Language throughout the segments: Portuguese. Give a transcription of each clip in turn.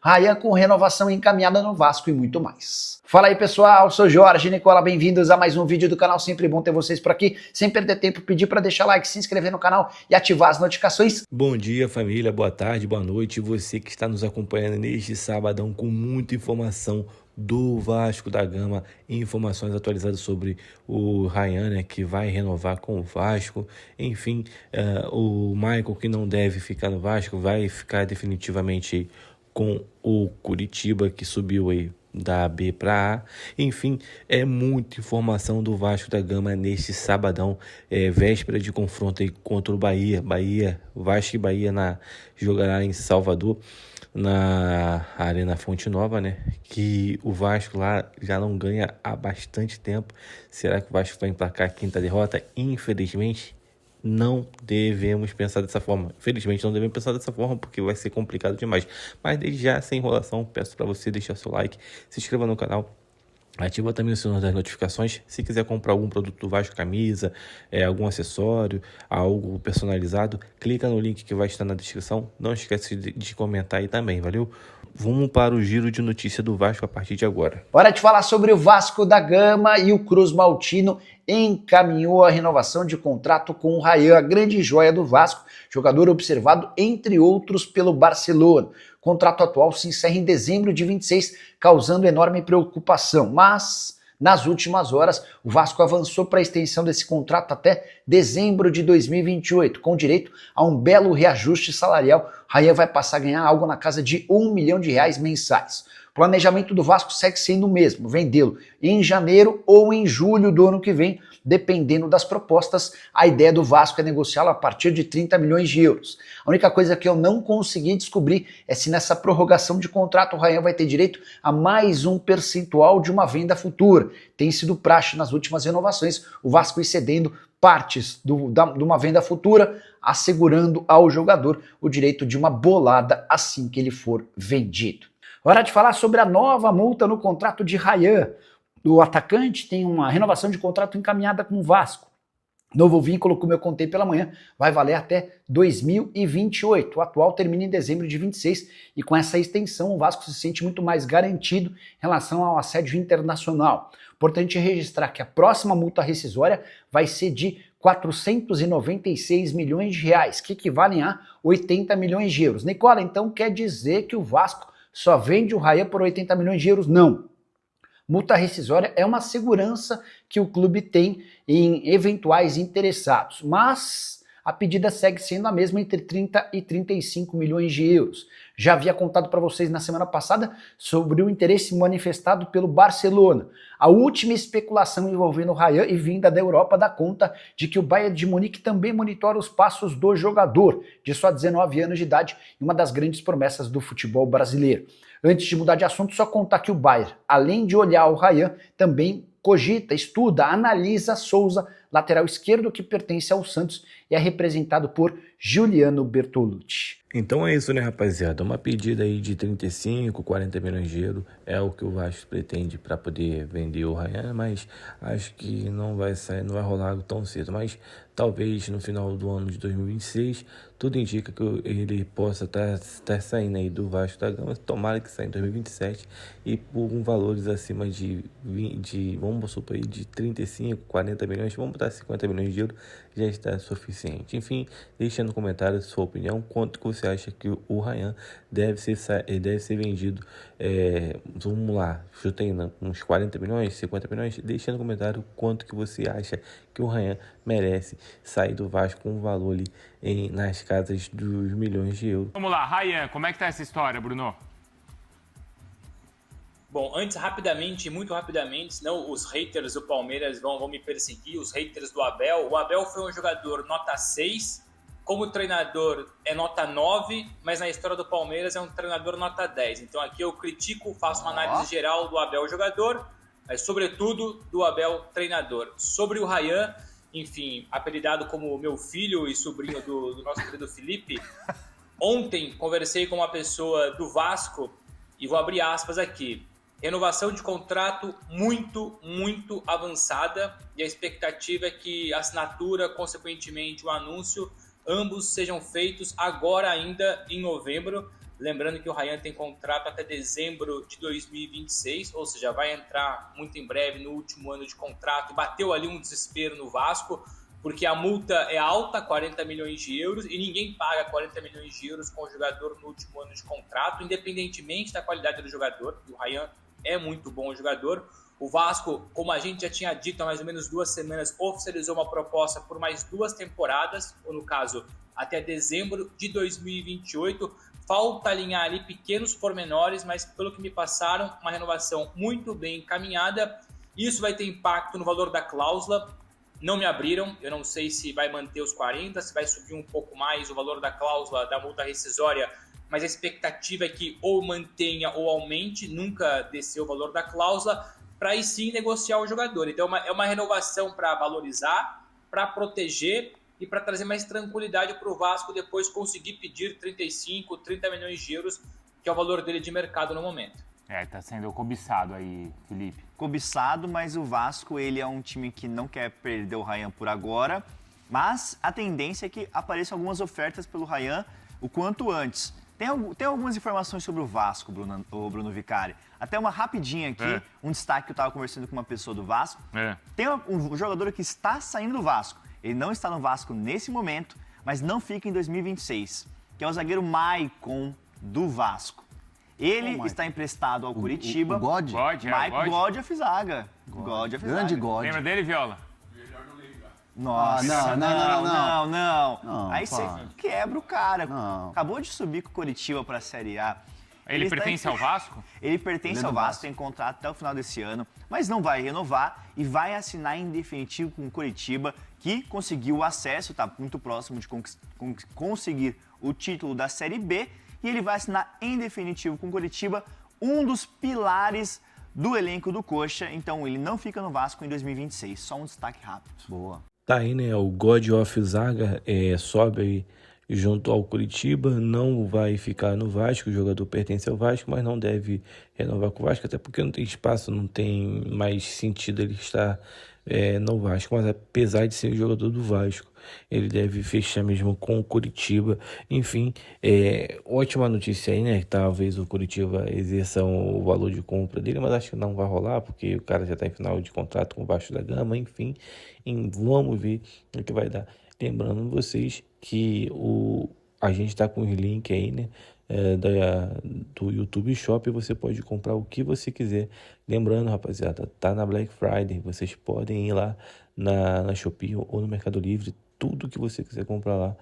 Ryan com renovação encaminhada no Vasco e muito mais. Fala aí pessoal, sou Jorge Nicola, bem-vindos a mais um vídeo do canal, sempre bom ter vocês por aqui. Sem perder tempo, pedir para deixar like, se inscrever no canal e ativar as notificações. Bom dia família, boa tarde, boa noite, você que está nos acompanhando neste sabadão com muita informação do Vasco da Gama, informações atualizadas sobre o Ryan, né, que vai renovar com o Vasco, enfim, o Michael, que não deve ficar no Vasco, vai ficar definitivamente com o Curitiba, que subiu aí da B para A. Enfim, é muita informação do Vasco da Gama neste sabadão, véspera de confronto aí contra o Bahia. Vasco e Bahia jogará em Salvador, na Arena Fonte Nova, né? Que o Vasco lá já não ganha há bastante tempo. Será que o Vasco vai emplacar a quinta derrota? Infelizmente, não devemos pensar dessa forma. Infelizmente, não devemos pensar dessa forma porque vai ser complicado demais. Mas desde já, sem enrolação, peço para você deixar seu like, se inscreva no canal, ativa também o sininho das notificações. Se quiser comprar algum produto do Vasco, camisa, algum acessório, algo personalizado, clica no link que vai estar na descrição. Não esquece de comentar aí também, valeu? Vamos para o giro de notícia do Vasco a partir de agora. Hora de falar sobre o Vasco da Gama e o Cruz Maltino encaminhou a renovação de contrato com o Ryan, a grande joia do Vasco, jogador observado, entre outros, pelo Barcelona. O contrato atual se encerra em dezembro de 26, causando enorme preocupação, mas nas últimas horas o Vasco avançou para a extensão desse contrato até dezembro de 2028, com direito a um belo reajuste salarial. Ryan vai passar a ganhar algo na casa de R$1 milhão mensais. O planejamento do Vasco segue sendo o mesmo, vendê-lo em janeiro ou em julho do ano que vem, dependendo das propostas. A ideia do Vasco é negociá-lo a partir de 30 milhões de euros. A única coisa que eu não consegui descobrir é se nessa prorrogação de contrato o Ryan vai ter direito a mais um percentual de uma venda futura. Tem sido praxe nas últimas renovações, o Vasco ir cedendo partes de uma venda futura, assegurando ao jogador o direito de uma bolada assim que ele for vendido. Hora de falar sobre a nova multa no contrato de Ryan. O atacante tem uma renovação de contrato encaminhada com o Vasco. Novo vínculo, como eu contei pela manhã, vai valer até 2028. O atual termina em dezembro de 26 e com essa extensão o Vasco se sente muito mais garantido em relação ao assédio internacional. Importante registrar que a próxima multa rescisória vai ser de 496 milhões de reais, que equivalem a 80 milhões de euros. Nicola, então quer dizer que o Vasco só vende o Ryan por 80 milhões de euros? Não. Multa rescisória é uma segurança que o clube tem em eventuais interessados, mas a pedida segue sendo a mesma, entre 30 e 35 milhões de euros. Já havia contado para vocês na semana passada sobre o interesse manifestado pelo Barcelona. A última especulação envolvendo o Ryan e vinda da Europa dá conta de que o Bayern de Munique também monitora os passos do jogador, de só 19 anos de idade, e uma das grandes promessas do futebol brasileiro. Antes de mudar de assunto, só contar que o Bayern, além de olhar o Ryan, também cogita, estuda, analisa Souza, lateral esquerdo que pertence ao Santos e é representado por Giuliano Bertolucci. Então é isso, né, rapaziada? Uma pedida aí de 35, 40 milhões de euros é o que o Vasco pretende para poder vender o Ryan, mas acho que não vai sair, não vai rolar tão cedo. Mas talvez no final do ano de 2026, tudo indica que ele possa estar saindo aí do Vasco da Gama. Tomara que saia em 2027 e por valores acima de vamos supor aí, de 35, 40 milhões, vamos botar 50 milhões de euros, já está suficiente. Enfim, deixa no comentário a sua opinião, quanto que você acha que o Ryan deve ser vendido. Vamos lá, chutei uns 40 milhões, 50 milhões, deixa no comentário quanto que você acha que o Ryan merece sair do Vasco com um valor ali nas casas dos milhões de euros. Vamos lá, Ryan, como é que tá essa história, Bruno? Bom, antes, muito rapidamente, senão os haters do Palmeiras vão me perseguir, os haters do Abel. O Abel foi um jogador nota 6, como treinador é nota 9, mas na história do Palmeiras é um treinador nota 10. Então aqui eu critico, faço uma análise geral do Abel jogador, mas sobretudo do Abel treinador. Sobre o Ryan, enfim, apelidado como meu filho e sobrinho do nosso querido Felipe, ontem conversei com uma pessoa do Vasco e vou abrir aspas aqui. Renovação de contrato muito avançada e a expectativa é que a assinatura, consequentemente o anúncio, ambos sejam feitos agora ainda em novembro. Lembrando que o Ryan tem contrato até dezembro de 2026, ou seja, vai entrar muito em breve no último ano de contrato. Bateu ali um desespero no Vasco, porque a multa é alta, 40 milhões de euros, e ninguém paga 40 milhões de euros com o jogador no último ano de contrato, independentemente da qualidade do jogador. E o Ryan é muito bom jogador. O Vasco, como a gente já tinha dito há mais ou menos 2 semanas, oficializou uma proposta por mais 2 temporadas, ou no caso, até dezembro de 2028. Falta alinhar ali pequenos pormenores, mas pelo que me passaram, uma renovação muito bem encaminhada. Isso vai ter impacto no valor da cláusula. Não me abriram, eu não sei se vai manter os 40, se vai subir um pouco mais o valor da cláusula da multa rescisória, mas a expectativa é que ou mantenha ou aumente, nunca desceu o valor da cláusula, para aí sim negociar o jogador. Então é uma renovação para valorizar, para proteger e para trazer mais tranquilidade para o Vasco depois conseguir pedir 35, 30 milhões de euros, que é o valor dele de mercado no momento. Tá sendo cobiçado aí, Felipe. Cobiçado, mas o Vasco, ele é um time que não quer perder o Ryan por agora, mas a tendência é que apareçam algumas ofertas pelo Ryan o quanto antes. Tem algumas informações sobre o Vasco, Bruno Vicari. Até uma rapidinha aqui, um destaque que eu estava conversando com uma pessoa do Vasco. Tem um jogador que está saindo do Vasco. Ele não está no Vasco nesse momento, mas não fica em 2026, que é o zagueiro Maicon do Vasco. Ele está emprestado ao Curitiba. O God? Maicon God of Zaga. Grande God. Lembra dele, Viola? Nossa, não. Aí pá. você quebra o cara. Não. Acabou de subir com o Curitiba para a Série A. Ele pertence ao Vasco? Ele pertence ao Vasco, tem contrato até o final desse ano, mas não vai renovar e vai assinar em definitivo com o Curitiba, que conseguiu o acesso, está muito próximo de conseguir o título da Série B, e ele vai assinar em definitivo com o Curitiba, um dos pilares do elenco do Coxa, então ele não fica no Vasco em 2026, só um destaque rápido. Boa. Tá aí, né? O God of Zaga sobe aí junto ao Curitiba, não vai ficar no Vasco, o jogador pertence ao Vasco, mas não deve renovar com o Vasco, até porque não tem espaço, não tem mais sentido ele estar no Vasco, mas apesar de ser o jogador do Vasco, ele deve fechar mesmo com o Curitiba. Enfim, ótima notícia aí, né? Talvez o Curitiba exerça o valor de compra dele, mas acho que não vai rolar, porque o cara já está em final de contrato com o Vasco da Gama, enfim, vamos ver o que vai dar. Lembrando vocês que a gente está com os links aí, né? Do YouTube Shop, você pode comprar o que você quiser. Lembrando, rapaziada, tá na Black Friday, vocês podem ir lá na Shopee ou no Mercado Livre, tudo que você quiser comprar lá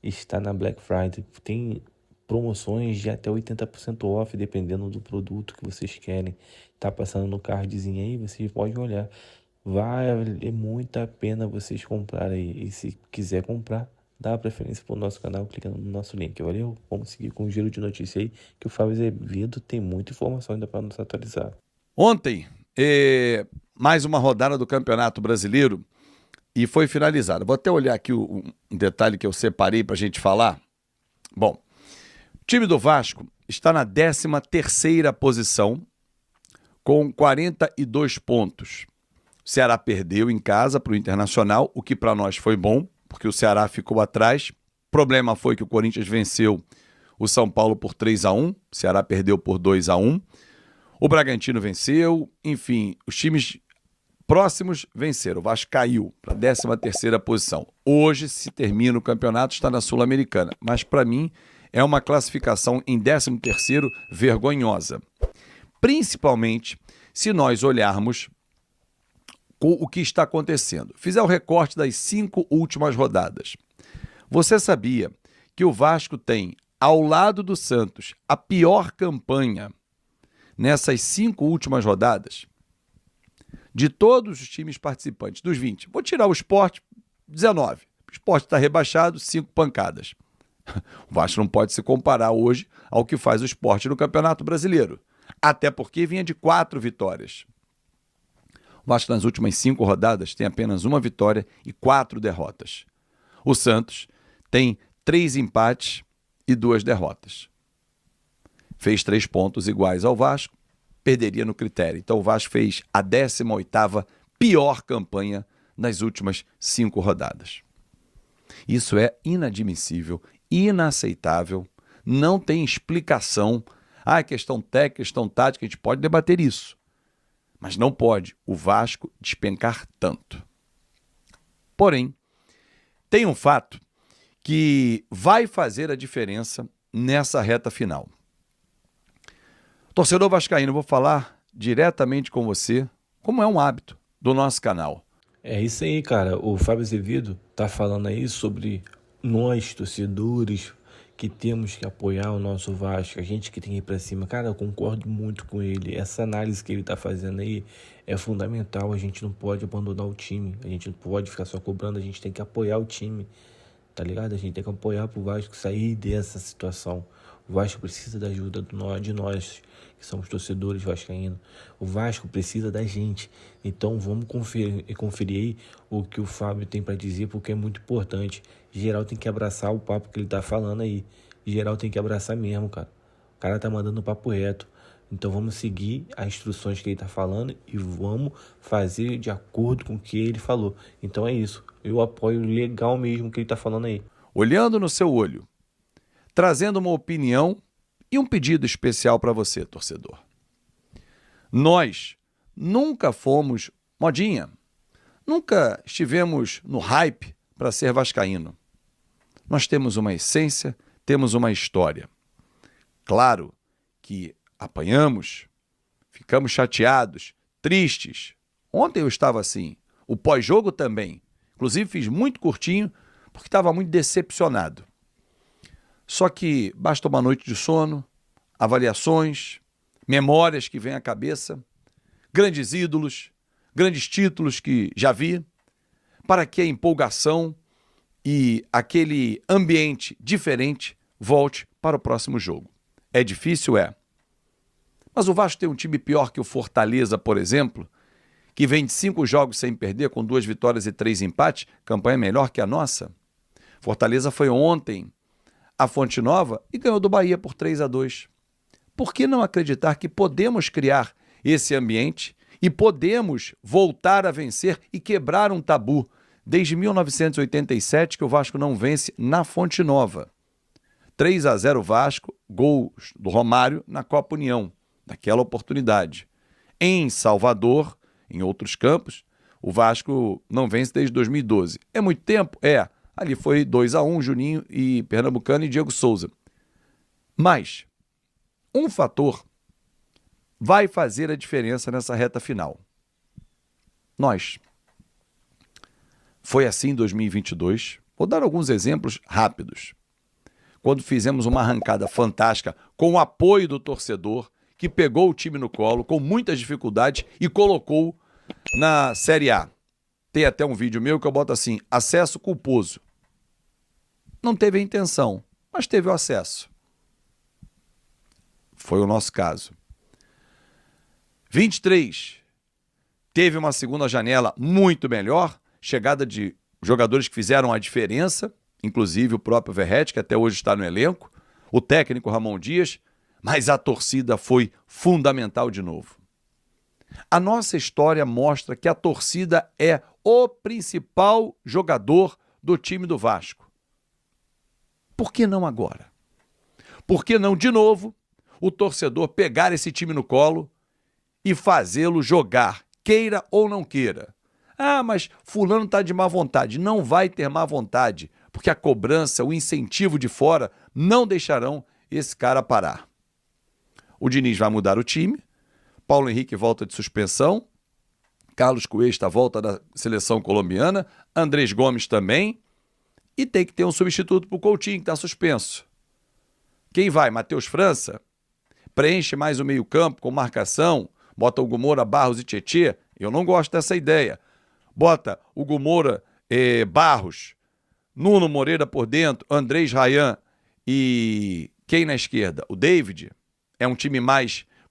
está na Black Friday. Tem promoções de até 80% off, dependendo do produto que vocês querem. Tá passando no cardzinho aí, vocês podem olhar. Vale muito a pena vocês comprarem aí. E se quiser comprar, dá a preferência para o nosso canal clicando no nosso link. Valeu? Vamos seguir com o giro de notícia aí, que o Fábio Azevedo tem muita informação ainda para nos atualizar. Ontem, mais uma rodada do Campeonato Brasileiro e foi finalizada. Vou até olhar aqui um detalhe que eu separei para a gente falar. Bom, o time do Vasco está na 13ª posição com 42 pontos. O Ceará perdeu em casa para o Internacional, o que para nós foi bom, porque o Ceará ficou atrás. O problema foi que o Corinthians venceu o São Paulo por 3-1, o Ceará perdeu por 2-1. O Bragantino venceu, enfim, os times próximos venceram. O Vasco caiu para a 13ª posição. Hoje, se termina o campeonato, está na Sul-Americana, mas para mim é uma classificação em 13º vergonhosa. Principalmente se nós olharmos com o que está acontecendo. Fizer o recorte das 5 últimas rodadas. Você sabia que o Vasco tem, ao lado do Santos, a pior campanha nessas 5 últimas rodadas? De todos os times participantes, dos 20. Vou tirar o Sport, 19. O Sport está rebaixado, 5 pancadas. O Vasco não pode se comparar hoje ao que faz o Sport no Campeonato Brasileiro. Até porque vinha de 4 vitórias. O Vasco nas últimas 5 rodadas tem apenas 1 vitória e 4 derrotas. O Santos tem 3 empates e 2 derrotas. Fez 3 pontos iguais ao Vasco, perderia no critério. Então o Vasco fez a 18ª pior campanha nas últimas 5 rodadas. Isso é inadmissível, inaceitável. Não tem explicação. Questão técnica, questão tática, a gente pode debater isso. Mas não pode o Vasco despencar tanto. Porém, tem um fato que vai fazer a diferença nessa reta final. Torcedor vascaíno, eu vou falar diretamente com você, como é um hábito do nosso canal. É isso aí, cara. O Fábio Azevedo tá falando aí sobre nós, torcedores, que temos que apoiar o nosso Vasco, a gente que tem que ir pra cima. Cara, eu concordo muito com ele. Essa análise que ele tá fazendo aí é fundamental. A gente não pode abandonar o time. A gente não pode ficar só cobrando. A gente tem que apoiar o time, tá ligado? A gente tem que apoiar pro Vasco sair dessa situação. O Vasco precisa da ajuda de nós, que somos torcedores vascaínos. O Vasco precisa da gente. Então vamos conferir aí o que o Fábio tem para dizer, porque é muito importante. Geral tem que abraçar o papo que ele tá falando aí. Geral tem que abraçar mesmo, cara. O cara tá mandando papo reto. Então vamos seguir as instruções que ele tá falando e vamos fazer de acordo com o que ele falou. Então é isso. Eu apoio legal mesmo o que ele tá falando aí. Olhando no seu olho, trazendo uma opinião e um pedido especial para você, torcedor. Nós nunca fomos modinha, nunca estivemos no hype para ser vascaíno. Nós temos uma essência, temos uma história. Claro que apanhamos, ficamos chateados, tristes. Ontem eu estava assim, o pós-jogo também. Inclusive fiz muito curtinho porque estava muito decepcionado. Só que basta uma noite de sono, avaliações, memórias que vêm à cabeça, grandes ídolos, grandes títulos que já vi, para que a empolgação e aquele ambiente diferente volte para o próximo jogo. É difícil? É. Mas o Vasco tem um time pior que o Fortaleza, por exemplo, que vem de 5 jogos sem perder, com 2 vitórias e 3 empates, campanha melhor que a nossa. Fortaleza foi ontem a Fonte Nova e ganhou do Bahia por 3-2. Por que não acreditar que podemos criar esse ambiente e podemos voltar a vencer e quebrar um tabu? Desde 1987 que o Vasco não vence na Fonte Nova. 3-0 Vasco, gols do Romário na Copa União, naquela oportunidade. Em Salvador, em outros campos, o Vasco não vence desde 2012. É muito tempo? É. Ali foi 2-1, Juninho e Pernambucano e Diego Souza. Mas um fator vai fazer a diferença nessa reta final. Nós. Foi assim em 2022. Vou dar alguns exemplos rápidos. Quando fizemos uma arrancada fantástica com o apoio do torcedor, que pegou o time no colo com muitas dificuldades e colocou na Série A. Tem até um vídeo meu que eu boto assim, acesso culposo. Não teve a intenção, mas teve o acesso. Foi o nosso caso. 23. Teve uma segunda janela muito melhor, chegada de jogadores que fizeram a diferença, inclusive o próprio Verratti, que até hoje está no elenco, o técnico Ramon Dias, mas a torcida foi fundamental de novo. A nossa história mostra que a torcida é o principal jogador do time do Vasco. Por que não agora? Por que não, de novo, o torcedor pegar esse time no colo e fazê-lo jogar, queira ou não queira? Mas fulano está de má vontade. Não vai ter má vontade, porque a cobrança, o incentivo de fora não deixarão esse cara parar. O Diniz vai mudar o time, Paulo Henrique volta de suspensão, Carlos Cuesta volta da seleção colombiana, Andrés Gomes também, e tem que ter um substituto para o Coutinho, que está suspenso. Quem vai? Matheus França? Preenche mais o meio-campo com marcação, bota Hugo Moura, Barros e Tietê? Eu não gosto dessa ideia. Bota Hugo Moura, Barros, Nuno Moreira por dentro, Andrés Rayan e quem na esquerda? O David? É um time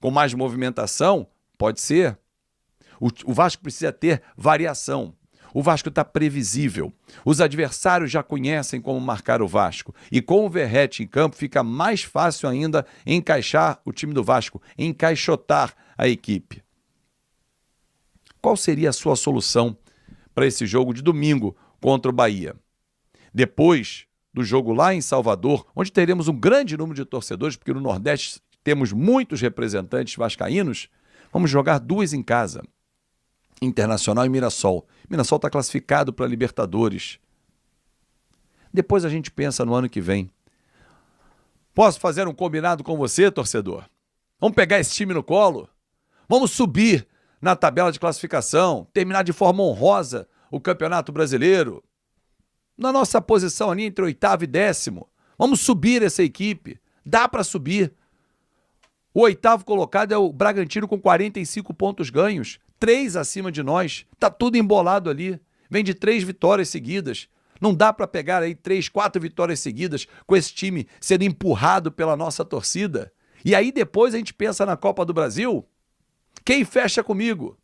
com mais movimentação? Pode ser. O Vasco precisa ter variação. O Vasco está previsível. Os adversários já conhecem como marcar o Vasco. E com o Verratti em campo fica mais fácil ainda encaixar o time do Vasco, encaixotar a equipe. Qual seria a sua solução para esse jogo de domingo contra o Bahia? Depois do jogo lá em Salvador, onde teremos um grande número de torcedores, porque no Nordeste temos muitos representantes vascaínos, vamos jogar 2 em casa, Internacional e Mirassol. Mirassol está classificado para a Libertadores. Depois a gente pensa no ano que vem. Posso fazer um combinado com você, torcedor? Vamos pegar esse time no colo? Vamos subir na tabela de classificação, terminar de forma honrosa o Campeonato Brasileiro, na nossa posição ali entre 8º e 10º. Vamos subir essa equipe. Dá para subir. O 8º colocado é o Bragantino com 45 pontos ganhos, 3 acima de nós. Tá tudo embolado ali. Vem de 3 vitórias seguidas. Não dá para pegar aí 3, 4 vitórias seguidas com esse time sendo empurrado pela nossa torcida. E aí depois a gente pensa na Copa do Brasil. Quem fecha comigo?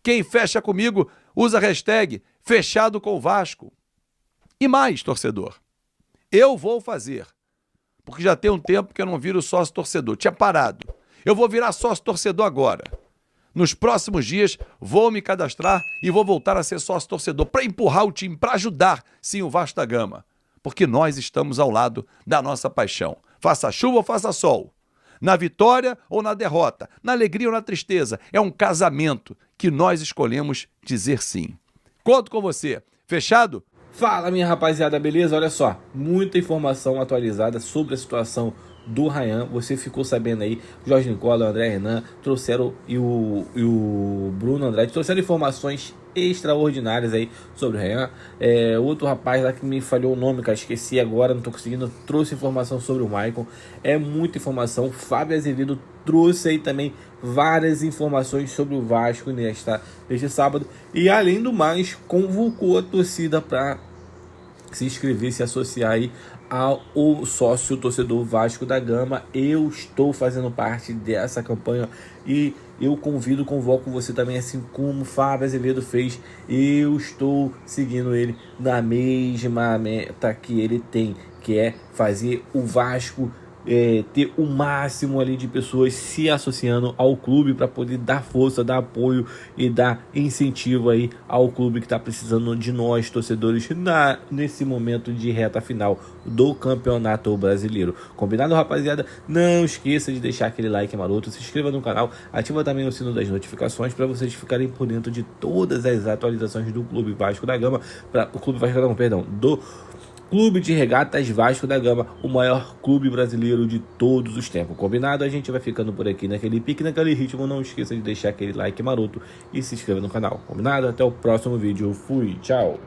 Quem fecha comigo usa a hashtag fechado com o Vasco. E mais, torcedor, eu vou fazer, porque já tem um tempo que eu não viro sócio torcedor, tinha parado. Eu vou virar sócio torcedor agora. Nos próximos dias vou me cadastrar e vou voltar a ser sócio torcedor para empurrar o time, para ajudar sim o Vasco da Gama, porque nós estamos ao lado da nossa paixão. Faça chuva ou faça sol, na vitória ou na derrota, na alegria ou na tristeza, é um casamento que nós escolhemos dizer sim. Conto com você. Fechado? Fala, minha rapaziada, beleza? Olha só, muita informação atualizada sobre a situação do Ryan. Você ficou sabendo aí, Jorge Nicola, o André Hernan trouxeram e o Bruno Andrade trouxeram informações extraordinárias aí sobre o Ryan. Outro rapaz lá que me falhou o nome, cara, esqueci agora, não tô conseguindo, trouxe informação sobre o Maicon. É muita informação. Fábio Azevedo trouxe aí também várias informações sobre o Vasco neste sábado. E além do mais, convocou a torcida para se inscrever, se associar aí ao sócio torcedor Vasco da Gama. Eu estou fazendo parte dessa campanha e eu convoco você também, assim como o Fábio Azevedo fez. Eu estou seguindo ele na mesma meta que ele tem, que é fazer o Vasco ter o máximo ali de pessoas se associando ao clube para poder dar força, dar apoio e dar incentivo aí ao clube que está precisando de nós, torcedores, nesse momento de reta final do Campeonato Brasileiro. Combinado, rapaziada? Não esqueça de deixar aquele like maroto, se inscreva no canal, ativa também o sino das notificações para vocês ficarem por dentro de todas as atualizações do Clube Vasco da Gama, do Clube de Regatas Vasco da Gama, o maior clube brasileiro de todos os tempos. Combinado? A gente vai ficando por aqui naquele pique, naquele ritmo. Não esqueça de deixar aquele like maroto e se inscreva no canal. Combinado? Até o próximo vídeo. Fui, tchau!